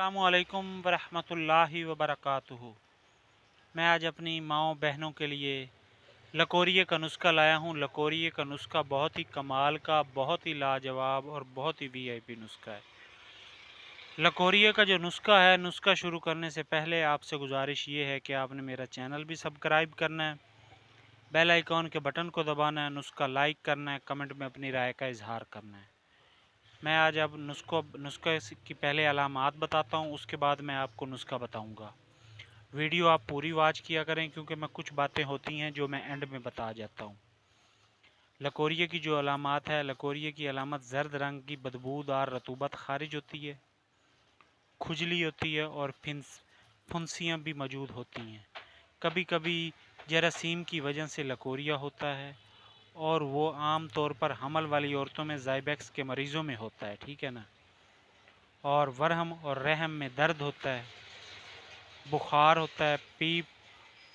अस्सलामु अलैकुम वरहमतुल्लाहि वबरकातुहू। मैं आज अपनी माँओं बहनों के लिए लकोरिए का नुस्खा लाया हूँ। लकोरिए का नुस्खा बहुत ही कमाल का, बहुत ही लाजवाब और बहुत ही वीआईपी नुस्खा है। लकोरिए का जो नुस्खा है, नुस्खा शुरू करने से पहले आपसे गुजारिश ये है कि आपने मेरा चैनल भी सब्सक्राइब करना है, बेल आइकॉन के बटन को दबाना है, नुस्खा लाइक करना है, कमेंट में अपनी राय का इजहार करना है। मैं आज अब नुस्खे की पहले अलामात बताता हूँ, उसके बाद मैं आपको नुस्खा बताऊँगा। वीडियो आप पूरी वॉच किया करें क्योंकि मैं कुछ बातें होती हैं जो मैं एंड में बता जाता हूँ। लकोरिए की जो अलामात है, लकोरिए की अलामत जर्द रंग की बदबूदार रतूबत खारिज होती है, खुजली होती है और फुंसियाँ भी मौजूद होती हैं। कभी कभी जरासीम की वजह से लकोरिया होता है और वो आम तौर पर हमल वाली औरतों में ज़ाइबैक्स के मरीज़ों में होता है, ठीक है ना। और वरहम और रहम में दर्द होता है, बुखार होता है,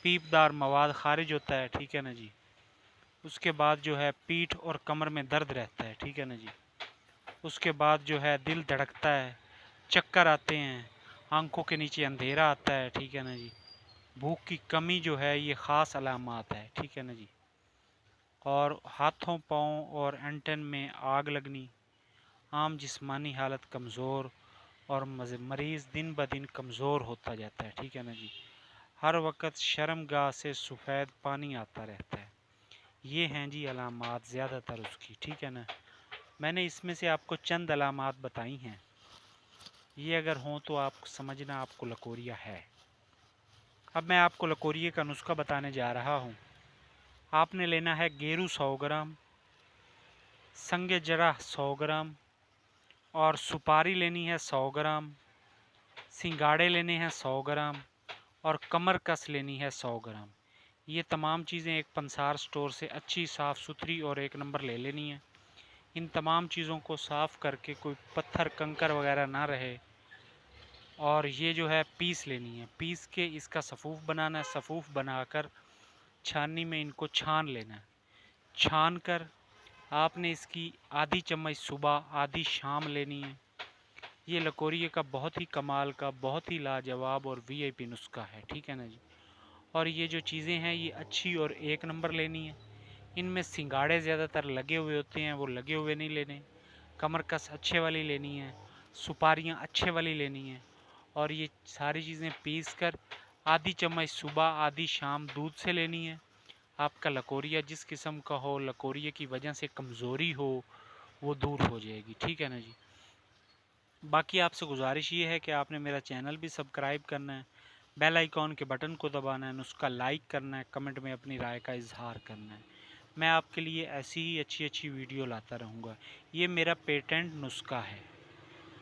पीपदार मवाद खारिज होता है, ठीक है ना जी। उसके बाद जो है पीठ और कमर में दर्द रहता है, ठीक है ना जी। उसके बाद जो है दिल धड़कता है, चक्कर आते हैं, आंखों के नीचे अंधेरा आता है, ठीक है ना जी। भूख की कमी जो है ये ख़ास अलामात है, ठीक है ना जी। और हाथों पाँव और एंटन में आग लगनी, आम जिस्मानी हालत कमज़ोर और मरीज़ दिन ब दिन कमज़ोर होता जाता है, ठीक है ना जी। हर वक्त शर्मगाह से सफ़ेद पानी आता रहता है। ये हैं जी अलामात ज़्यादातर उसकी, ठीक है ना। मैंने इसमें से आपको चंद अलामात बताई हैं, ये अगर हों तो आप समझना आपको लकोरिया है। अब मैं आपको लकोरिए का नुस्खा बताने जा रहा हूँ। आपने लेना है गेरू 100 ग्राम, संगे जरा 100 ग्राम और सुपारी लेनी है 100 ग्राम, सिंगाड़े लेने हैं 100 ग्राम और कमर कस लेनी है 100 ग्राम। ये तमाम चीज़ें एक पंसार स्टोर से अच्छी साफ़ सुथरी और एक नंबर ले लेनी है। इन तमाम चीज़ों को साफ़ करके कोई पत्थर कंकर वगैरह ना रहे, और ये जो है पीस लेनी है। पीस के इसका सफ़ूफ़ बनाना है। सफ़ूफ़ बनाकर छाननी में इनको छान लेना है। छान कर आपने इसकी आधी चम्मच सुबह, आधी शाम लेनी है। ये लकोरिए का बहुत ही कमाल का, बहुत ही लाजवाब और वीआईपी नुस्खा है, ठीक है ना जी। और ये जो चीज़ें हैं ये अच्छी और एक नंबर लेनी है। इनमें सिंगाड़े ज़्यादातर लगे हुए होते हैं, वो लगे हुए नहीं लेने। कमर कस अच्छे वाली लेनी है, सुपारियाँ अच्छे वाली लेनी है। और ये सारी चीज़ें पीस कर आधी चम्मच सुबह, आधी शाम दूध से लेनी है। आपका लकोरिया जिस किस्म का हो, लकोरिए की वजह से कमज़ोरी हो, वो दूर हो जाएगी, ठीक है ना जी। बाकी आपसे गुजारिश ये है कि आपने मेरा चैनल भी सब्सक्राइब करना है, बेल आइकॉन के बटन को दबाना है, उसका लाइक करना है, कमेंट में अपनी राय का इजहार करना है। मैं आपके लिए ऐसी ही अच्छी अच्छी वीडियो लाता रहूँगा। ये मेरा पेटेंट नुस्खा है।